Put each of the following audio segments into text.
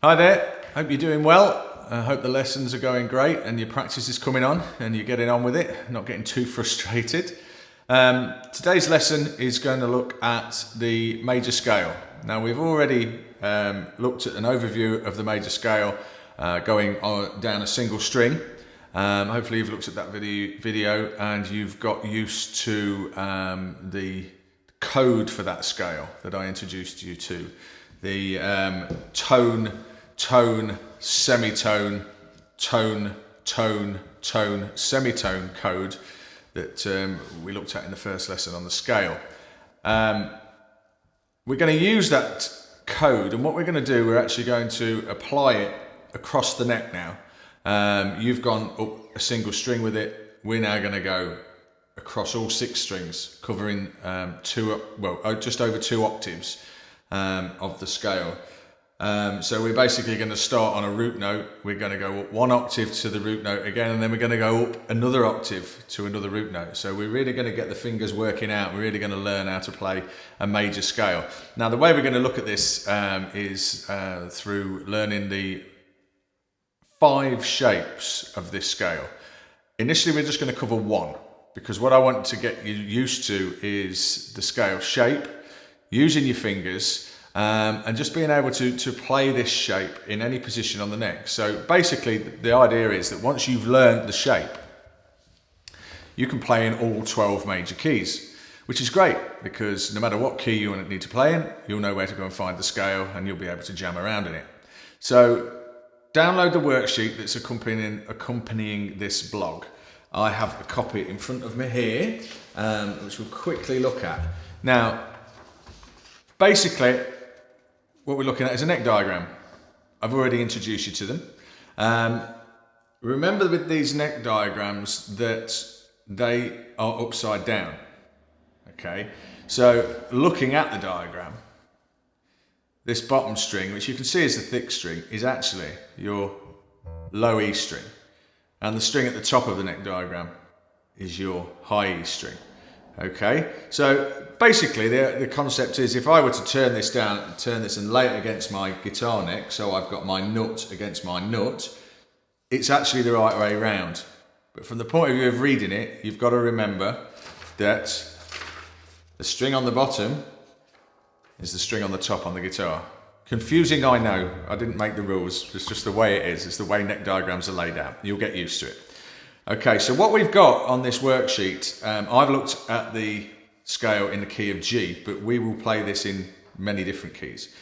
Hi there, hope you're doing well. I hope the lessons are going great and your practice is coming on and you're getting on with it, not getting too frustrated. Today's lesson is going to look at the major scale. Now we've already looked at an overview of the major scale going down a single string. Hopefully you've looked at that video and you've got used to the code for that scale that I introduced you to. The tone, semitone, tone, semitone code that we looked at in the first lesson on the scale. We're going to use that code, and what we're going to do, we're actually going to apply it across the neck now. You've gone up a single string with it. We're now going to go across all 6 strings, covering just over 2 octaves of the scale. So we're basically going to start on a root note. We're going to go up 1 octave to the root note again, and then we're going to go up another octave to another root note. So we're really going to get the fingers working out. We're really going to learn how to play a major scale. Now the way we're going to look at this is through learning the 5 shapes of this scale. Initially we're just going to cover 1, because what I want to get you used to is the scale shape, using your fingers, and just being able to play this shape in any position on the neck. So basically the idea is that once you've learned the shape, you can play in all 12 major keys, which is great because no matter what key you need to play in, you'll know where to go and find the scale and you'll be able to jam around in it. So download the worksheet that's accompanying this blog. I have a copy in front of me here, which we'll quickly look at. Now, basically, what we're looking at is a neck diagram. I've already introduced you to them. Remember with these neck diagrams that they are upside down. Okay, so looking at the diagram, this bottom string, which you can see is the thick string, is actually your low E string. And the string at the top of the neck diagram is your high E string. Okay, so basically the concept is if I were to turn this and lay it against my guitar neck, so I've got my nut against my nut, it's actually the right way round. But from the point of view of reading it, you've got to remember that the string on the bottom is the string on the top on the guitar. Confusing, I know. I didn't make the rules. It's just the way it is. It's the way neck diagrams are laid out. You'll get used to it. Okay, so what we've got on this worksheet, I've looked at the scale in the key of G, but we will play this in many different keys.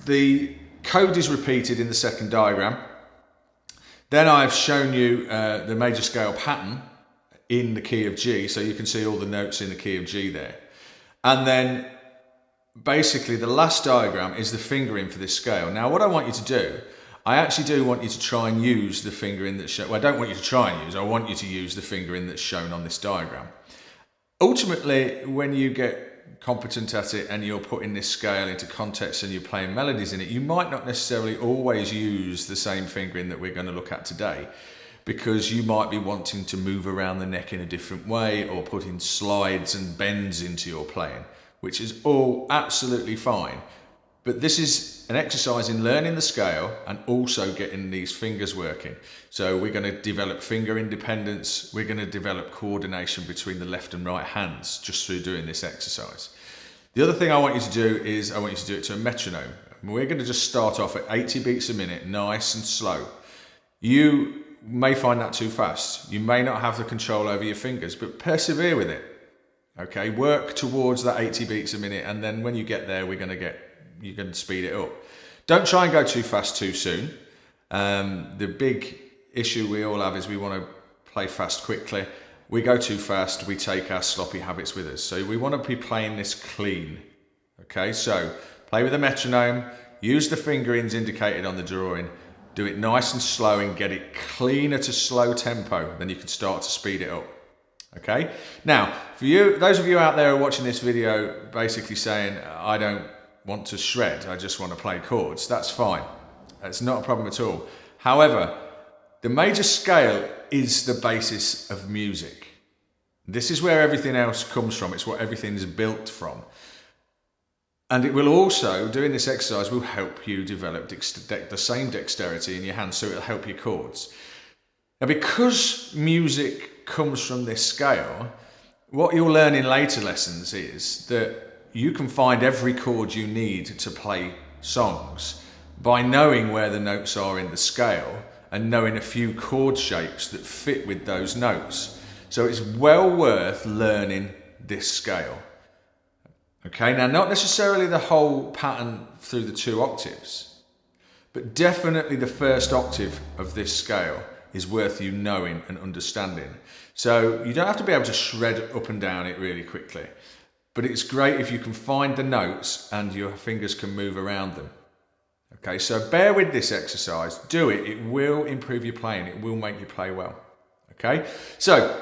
The code is repeated in the second diagram. Then I've shown you the major scale pattern in the key of G, so you can see all the notes in the key of G there. And then basically the last diagram is the fingering for this scale. Now what I want you to do, I actually do want you to try and use the fingering that's shown. Well, I don't want you to try and use, I want you to use the fingering that's shown on this diagram. Ultimately, when you get competent at it and you're putting this scale into context and you're playing melodies in it, you might not necessarily always use the same fingering that we're going to look at today, because you might be wanting to move around the neck in a different way or put in slides and bends into your playing, which is all absolutely fine. But this is an exercise in learning the scale and also getting these fingers working. So we're going to develop finger independence. We're going to develop coordination between the left and right hands just through doing this exercise. The other thing I want you to do is I want you to do it to a metronome. We're going to just start off at 80 beats a minute, nice and slow. You may find that too fast. You may not have the control over your fingers, but persevere with it. Okay, work towards that 80 beats a minute, and then when you get there, you can speed it up. Don't try and go too fast too soon. The big issue we all have is we want to play fast quickly. We go too fast, we take our sloppy habits with us. So we want to be playing this clean. Okay, so play with a metronome, use the fingerings indicated on the drawing, do it nice and slow and get it clean at a slow tempo, then you can start to speed it up. Okay, now for you, those of you out there who are watching this video basically saying, I don't want to shred, I just want to play chords, that's fine. That's not a problem at all. However, the major scale is the basis of music. This is where everything else comes from. It's what everything's built from. And it will also, doing this exercise will help you develop the same dexterity in your hands, so it'll help your chords. Now, because music comes from this scale, what you'll learn in later lessons is that you can find every chord you need to play songs by knowing where the notes are in the scale and knowing a few chord shapes that fit with those notes. So it's well worth learning this scale. Okay, now not necessarily the whole pattern through the 2 octaves, but definitely the first octave of this scale is worth you knowing and understanding. So you don't have to be able to shred up and down it really quickly, but it's great if you can find the notes and your fingers can move around them. Okay, so bear with this exercise, do it, it will improve your playing, it will make you play well. Okay, so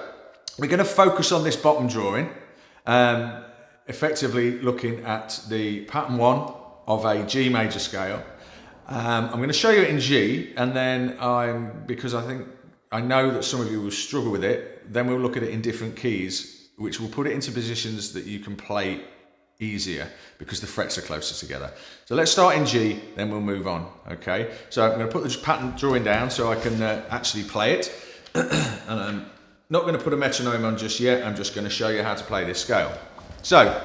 we're going to focus on this bottom drawing, effectively looking at the pattern 1 of a G major scale. I'm going to show you it in G, and then because I know that some of you will struggle with it, then we'll look at it in different keys, which will put it into positions that you can play easier because the frets are closer together. So let's start in G, then we'll move on. Okay, so I'm going to put the pattern drawing down so I can actually play it. And I'm not going to put a metronome on just yet, I'm just going to show you how to play this scale. So,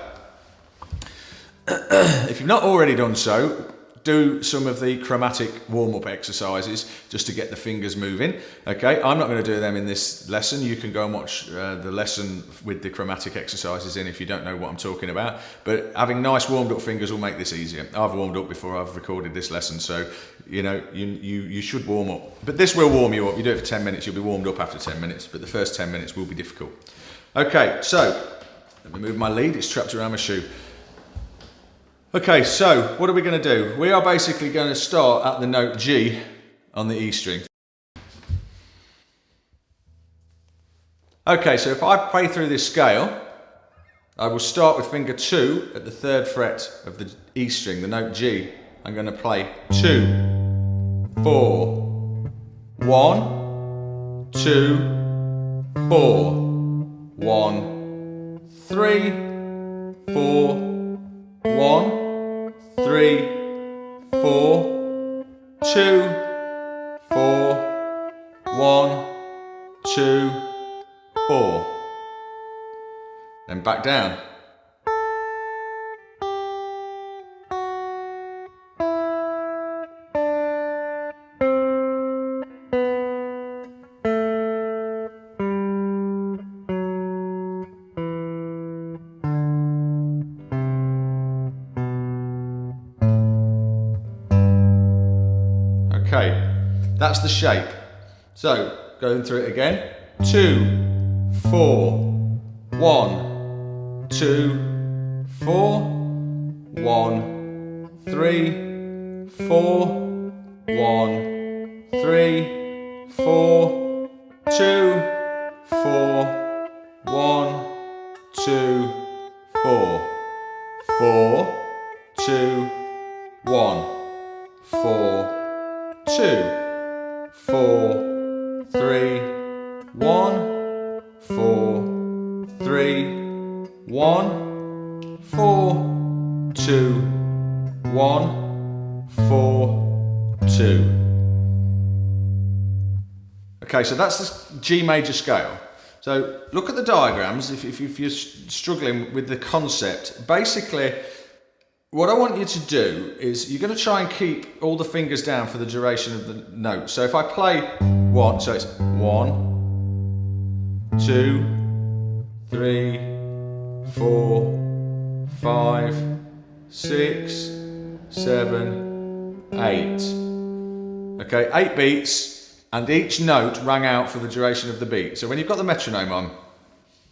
if you've not already done so, do some of the chromatic warm-up exercises just to get the fingers moving. Okay, I'm not going to do them in this lesson. You can go and watch the lesson with the chromatic exercises in if you don't know what I'm talking about. But having nice warmed-up fingers will make this easier. I've warmed up before I've recorded this lesson, so you know you should warm up. But this will warm you up. You do it for 10 minutes, you'll be warmed up after 10 minutes, but the first 10 minutes will be difficult. Okay, so let me move my lead. It's trapped around my shoe. Okay, so what are we going to do? We are basically going to start at the note G on the E string. Okay, so if I play through this scale, I will start with finger 2 at the 3rd fret of the E string, the note G. I'm going to play 2, 4, 1, 2, 4, 1, 3, 4, 1, 3, 4, 2, 4, 1, 2, 4. Then back down. Okay, that's the shape. So, going through it again. 2, 4, 1, 2, 4, 1, 3, 4, 1, 3, 4, 2, 4, 1, 2, 4, 4, 2, 1, 4, 2, 4, 3, 1, 4, 3, 1, 4, 2, 1, 4, 2. Okay, so that's the G major scale. So look at the diagrams if you're struggling with the concept. Basically, what I want you to do is you're going to try and keep all the fingers down for the duration of the note. So if I play 1, so it's 1, 2, 3, 4, 5, 6, 7, 8. Okay, 8 beats, and each note rang out for the duration of the beat. So when you've got the metronome on,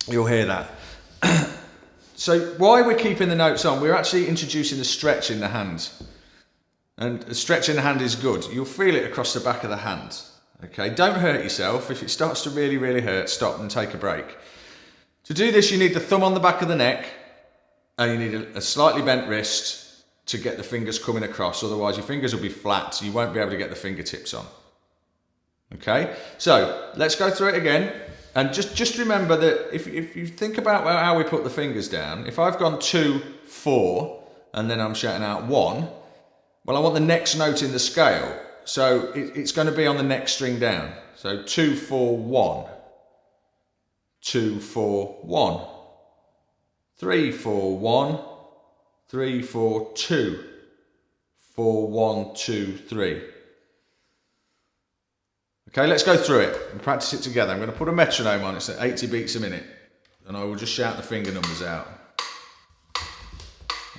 you'll hear that. So why we're keeping the notes on, we're actually introducing a stretch in the hand. And a stretch in the hand is good. You'll feel it across the back of the hand. Okay, don't hurt yourself. If it starts to really, really hurt, stop and take a break. To do this, you need the thumb on the back of the neck, and you need a slightly bent wrist to get the fingers coming across. Otherwise, your fingers will be flat, so you won't be able to get the fingertips on. Okay, so let's go through it again. And just remember that if you think about how we put the fingers down, if I've gone 2, 4, and then I'm shouting out 1, well, I want the next note in the scale. So it's going to be on the next string down. So 2, 4, 1. 2, 4, 1. 3, 4, 1. 3, 4, 2. 4, 1, 2, 3. Okay, let's go through it and practice it together. I'm going to put a metronome on. It's at 80 beats a minute. And I will just shout the finger numbers out.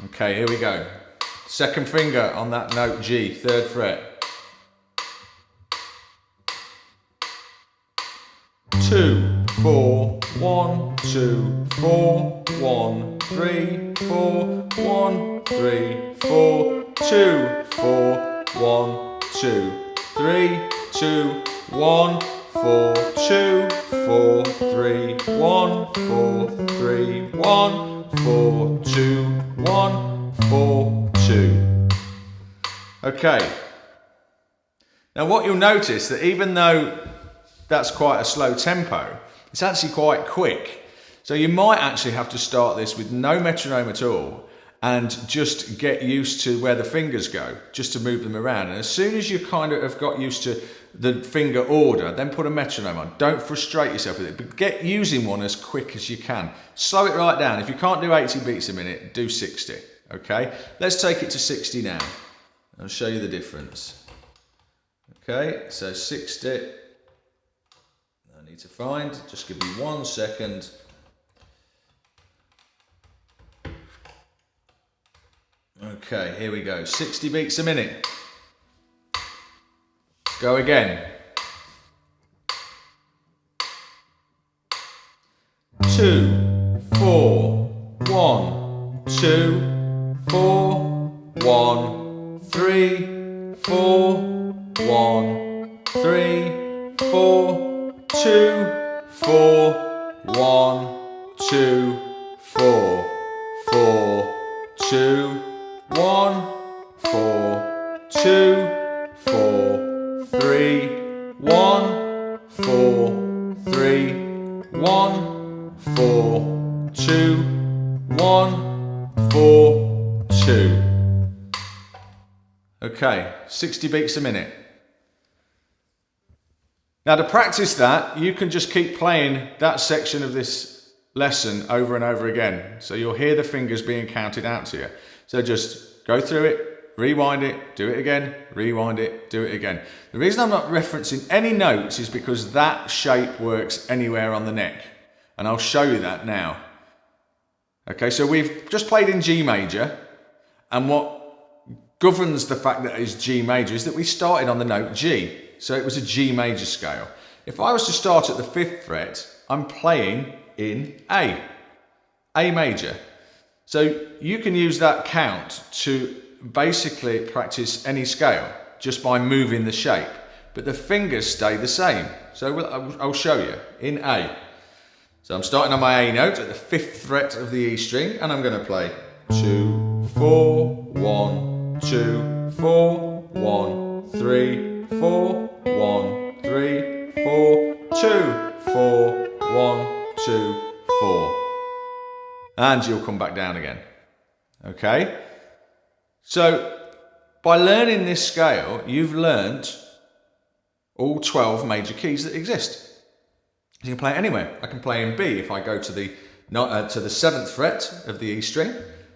Okay, here we go. Second finger on that note G, 3rd fret. 2, 4, 1, 2, 4, 1, 3, 4, 1, 3, 4, 2, 4, 1, 2, 3, 2, 1, 4, 2, 4, 3, 1, 4, 3, 1, 4, 2, 1, 4, 2. Okay. Now what you'll notice that even though that's quite a slow tempo, it's actually quite quick. So you might actually have to start this with no metronome at all and just get used to where the fingers go, just to move them around. And as soon as you kind of have got used to the finger order, then put a metronome on. Don't frustrate yourself with it, but get using one as quick as you can. Slow it right down. If you can't do 80 beats a minute, do 60, okay? Let's take it to 60 now. I'll show you the difference. Okay, so 60. I need to find, just give me 1 second. Okay, here we go, 60 beats a minute. Go again. 2, 4, 1, 2, 4, 1, 3, 4, 1, 3, 4, 2, 4, 1, 2, 4, 4, 2, 1, 4, 2, 4, 3, 1, 4, 3, 1, 4, 2, 1, 4, 2. Okay, 60 beats a minute. Now to practice that, you can just keep playing that section of this lesson over and over again. So you'll hear the fingers being counted out to you. So just go through it, rewind it, do it again, rewind it, do it again. The reason I'm not referencing any notes is because that shape works anywhere on the neck. And I'll show you that now. Okay, so we've just played in G major, and what governs the fact that it's G major is that we started on the note G. So it was a G major scale. If I was to start at the 5th fret, I'm playing in A major. So you can use that count to basically practice any scale just by moving the shape, but the fingers stay the same. So I'll show you in A. So I'm starting on my A note at the 5th fret of the E string, and I'm going to play 2, 4, 1, 2, 4, 1, 3, 4, 1, 3, 4, 2, 4, 1, 2, 4. And you'll come back down again. Okay? So by learning this scale, you've learnt all 12 major keys that exist. You can play it anywhere. I can play in B. If I go to the 7th fret of the E string,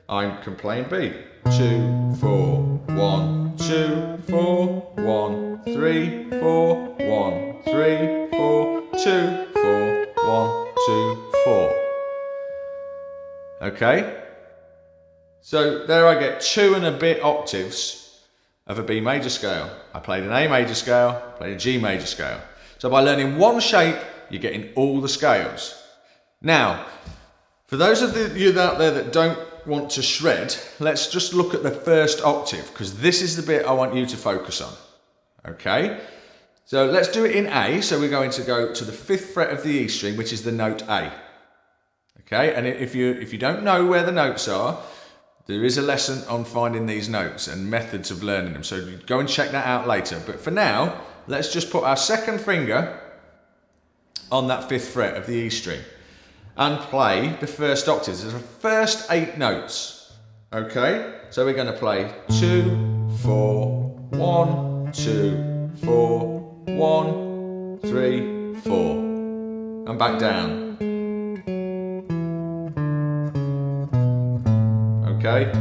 I can play in B. 2, 4, 1, 2, 4, 1, 3, 4, 1, 3, 4, 2, 4, 1, 2, 4. Okay? So there I get 2 and a bit octaves of a B major scale. I played an A major scale, played a G major scale. So by learning one shape, you're getting all the scales. Now, for those of you out there that don't want to shred, let's just look at the first octave, because this is the bit I want you to focus on. Okay? So let's do it in A. So we're going to go to the 5th fret of the E string, which is the note A. Okay? And if you don't know where the notes are, there is a lesson on finding these notes and methods of learning them. So go and check that out later. But for now, let's just put our second finger on that 5th fret of the E string and play the first octaves. There's the first 8 notes. Okay, so we're going to play 2, 4, 1, 2, 4, 1, 3, 4, and back down. Okay.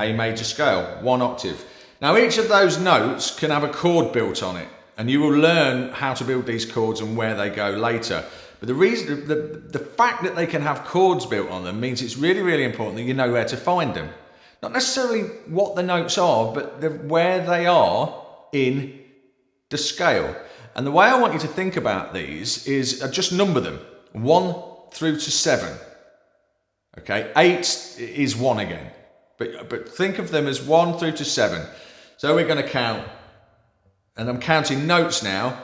A major scale, 1 octave. Now each of those notes can have a chord built on it, and you will learn how to build these chords and where they go later. But the fact that they can have chords built on them means it's really, really important that you know where to find them. Not necessarily what the notes are, but where they are in the scale. And the way I want you to think about these is just number them, 1 through to 7. Okay, 8 is 1 again. But think of them as 1 through to 7. So we're going to count, and I'm counting notes now,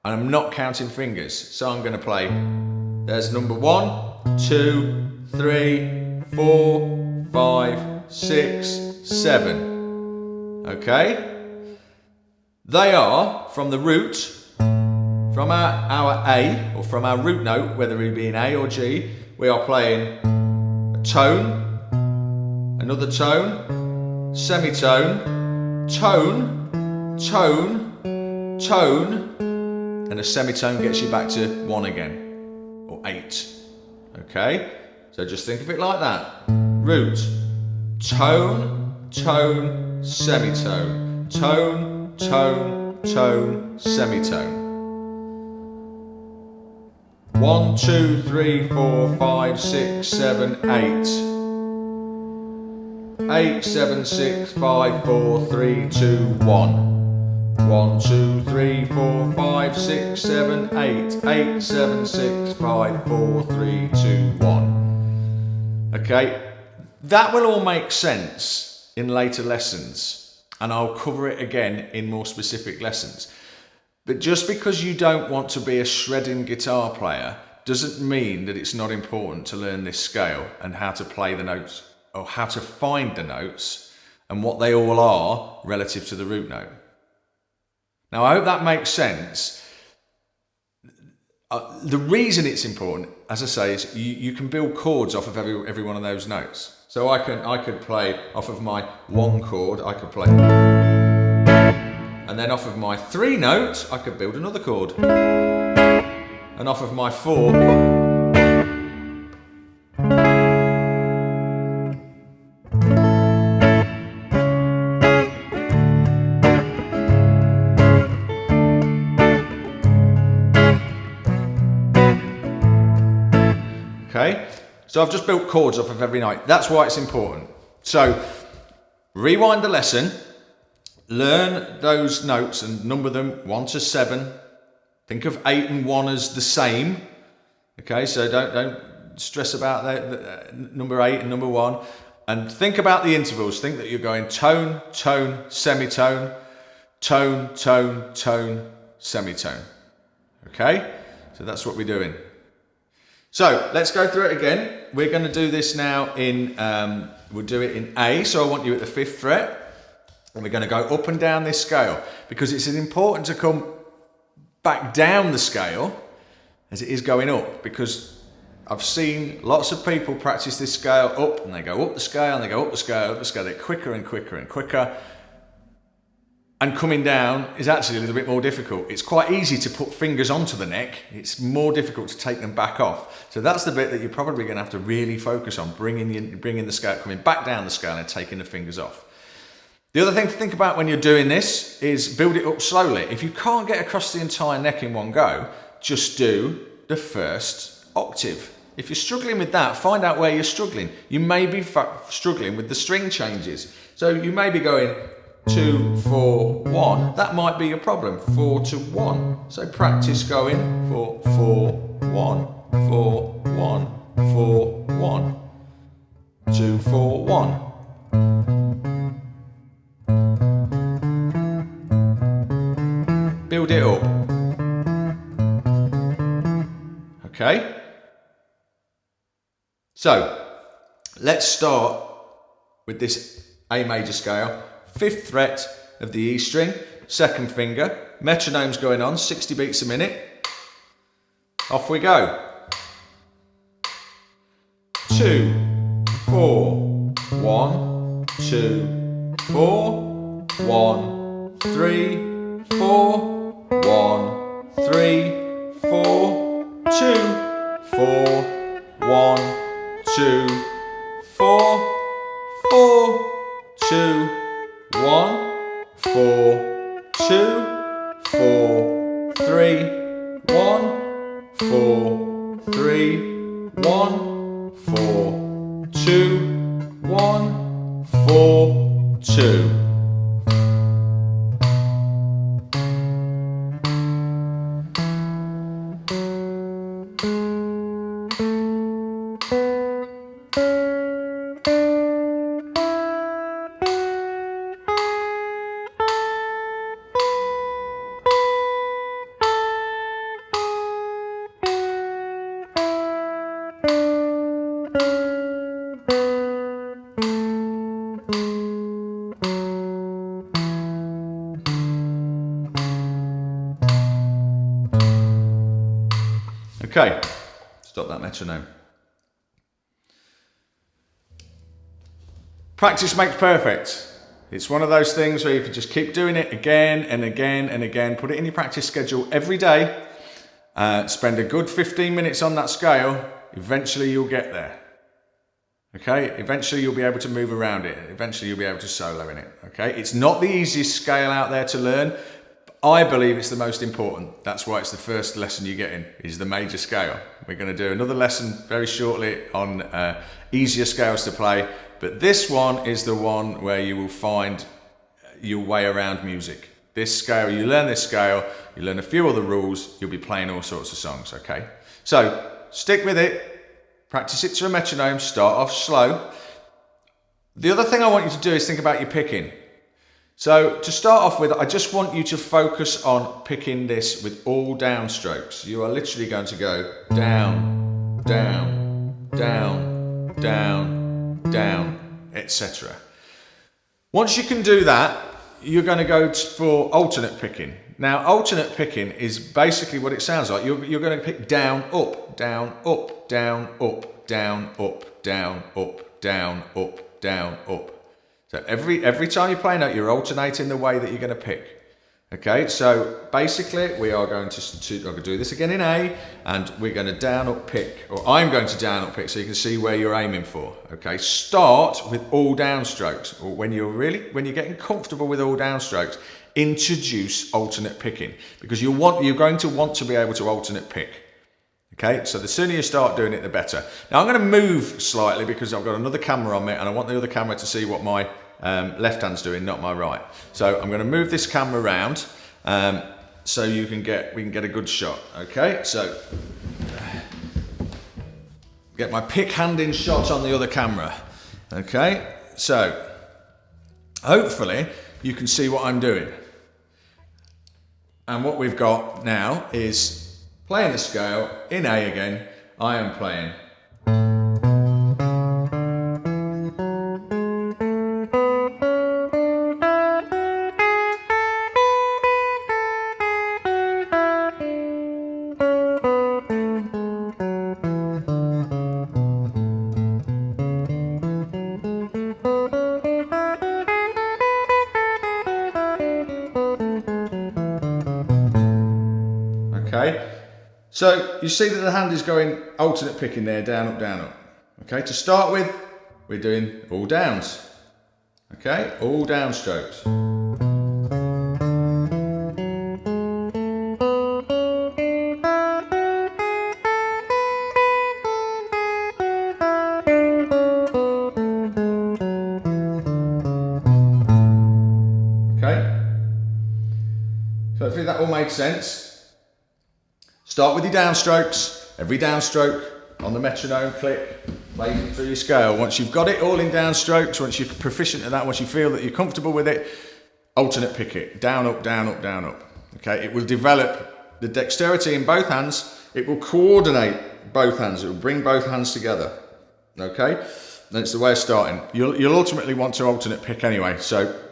and I'm not counting fingers. So I'm going to play, there's number 1, 2, 3, 4, 5, 6, 7. Okay? They are from the root, from our A, or from our root note, whether it be in A or G, we are playing a tone, another tone, semitone, tone, tone, tone, and a semitone gets you back to 1 again, or 8. Okay? So just think of it like that. Root, tone, tone, semitone, tone, tone, tone, semitone. 1, 2, 3, 4, 5, 6, 7, 8. 8, 7, 6, 5, 4, 3, 2, 1. 1, 2, 3, 4, 5, 6, 7, 8. 8, 7, 6, 5, 4, 3, 2, 1. Okay, that will all make sense in later lessons, and I'll cover it again in more specific lessons. But just because you don't want to be a shredding guitar player doesn't mean that it's not important to learn this scale and how to play the notes, or how to find the notes and what they all are relative to the root note. Now, I hope that makes sense. The reason it's important, as I say, is you can build chords off of every one of those notes. So I could play off of my 1 chord, I could play, and then off of my 3 note, I could build another chord, and off of my 4. Okay, so I've just built chords off of every note. That's why it's important. So rewind the lesson, learn those notes and number them 1 to 7. Think of 8 and 1 as the same. Okay, so don't stress about the number 8 and number 1. And think about the intervals. Think that you're going tone, tone, semitone, tone, tone, tone, semitone. Okay, so that's what we're doing. So let's go through it again. We're going to do this now in, we'll do it in A. So I want you at the 5th fret. And we're going to go up and down this scale, because it's as important to come back down the scale as it is going up, because I've seen lots of people practice this scale up, and they go up the scale, and they go up the scale, up the scale. They're quicker and quicker and quicker. And coming down is actually a little bit more difficult. It's quite easy to put fingers onto the neck. It's more difficult to take them back off. So that's the bit that you're probably going to have to really focus on, bringing the scale, coming back down the scale and taking the fingers off. The other thing to think about when you're doing this is build it up slowly. If you can't get across the entire neck in one go, just do the first octave. If you're struggling with that, find out where you're struggling. You may be struggling with the string changes. So you may be going 2, 4, 1. That might be your problem. 4 to 1. So practice going 4, 4, 1, 4, 1, 4, 1, 2, 4, 1. Build it up. Okay? So, let's start with this A major scale. 5th fret of the E string, 2nd finger, metronome's going on, 60 beats a minute. Off we go. 2, 4, 1, 2, 4, 1, 3, 4, 1, 3, 4, 2, 4, 1, 2, 4, 4, 2, 1, 4, 2, 4, 3, 1, 4, 3, 1, 4, 2, 1, 4, 2. Okay, stop that metronome. Practice makes perfect. It's one of those things where you can just keep doing it again and again and again. Put it in your practice schedule every day. Spend a good 15 minutes on that scale. Eventually you'll get there. Okay, eventually you'll be able to move around it. Eventually you'll be able to solo in it. Okay, it's not the easiest scale out there to learn. I believe it's the most important. That's why it's the first lesson you get in, is the major scale. We're going to do another lesson very shortly on easier scales to play, but this one is the one where you will find your way around music. This scale, you learn this scale, you learn a few other rules, you'll be playing all sorts of songs, okay? So, stick with it, practice it to a metronome, start off slow. The other thing I want you to do is think about your picking. So to start off with, I just want you to focus on picking this with all down strokes. You are literally going to go down, down, down, down, down, etc. Once you can do that, you're going to go for alternate picking. Now, alternate picking is basically what it sounds like. You're going to pick down, up, down, up, down, up, down, up, down, up, down, up, down, up. So every time you play a note, you're alternating the way that you're going to pick. Okay, so basically we are going to I'm going to do this again in A, and we're going to down up pick, or I'm going to down up pick so you can see where you're aiming for. Okay, start with all down strokes, or when you're getting comfortable with all down strokes, introduce alternate picking, because you're going to want to be able to alternate pick. Okay, so the sooner you start doing it, the better. Now I'm going to move slightly because I've got another camera on me and I want the other camera to see what my left hand's doing, not my right. So I'm going to move this camera around so we can get a good shot. Okay, so get my pick hand in shot on the other camera. Okay, so hopefully you can see what I'm doing. And what we've got now is playing the scale in A again. I am playing. Okay. So you see that the hand is going alternate picking there, down, up, down, up. Okay, to start with, we're doing all downs. Okay, all down strokes. Okay, so hopefully that all made sense. Start with your downstrokes. Every downstroke on the metronome, click, play through your scale. Once you've got it all in downstrokes, once you're proficient at that, once you feel that you're comfortable with it, alternate pick it. Down, up, down, up, down, up. Okay, it will develop the dexterity in both hands. It will coordinate both hands. It will bring both hands together. Okay, and it's the way of starting. You'll ultimately want to alternate pick anyway, so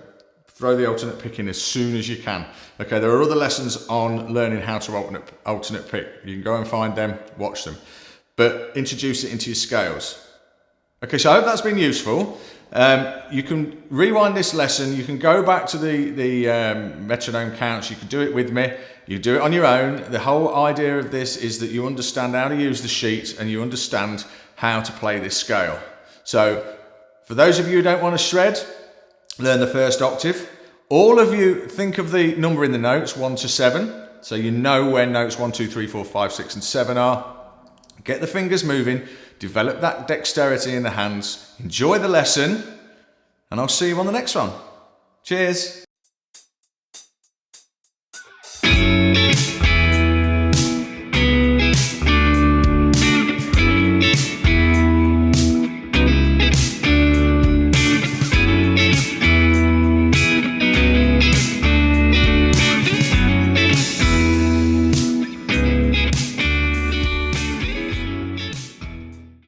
throw the alternate pick in as soon as you can. Okay, there are other lessons on learning how to alternate pick. You can go and find them, watch them. But introduce it into your scales. Okay, so I hope that's been useful. You can rewind this lesson. You can go back to the metronome counts. You can do it with me. You do it on your own. The whole idea of this is that you understand how to use the sheet and you understand how to play this scale. So for those of you who don't want to shred, learn the first octave. All of you think of the number in the notes, 1 to 7. So you know where notes 1, 2, 3, 4, 5, 6 and 7 are. Get the fingers moving. Develop that dexterity in the hands. Enjoy the lesson. And I'll see you on the next one. Cheers.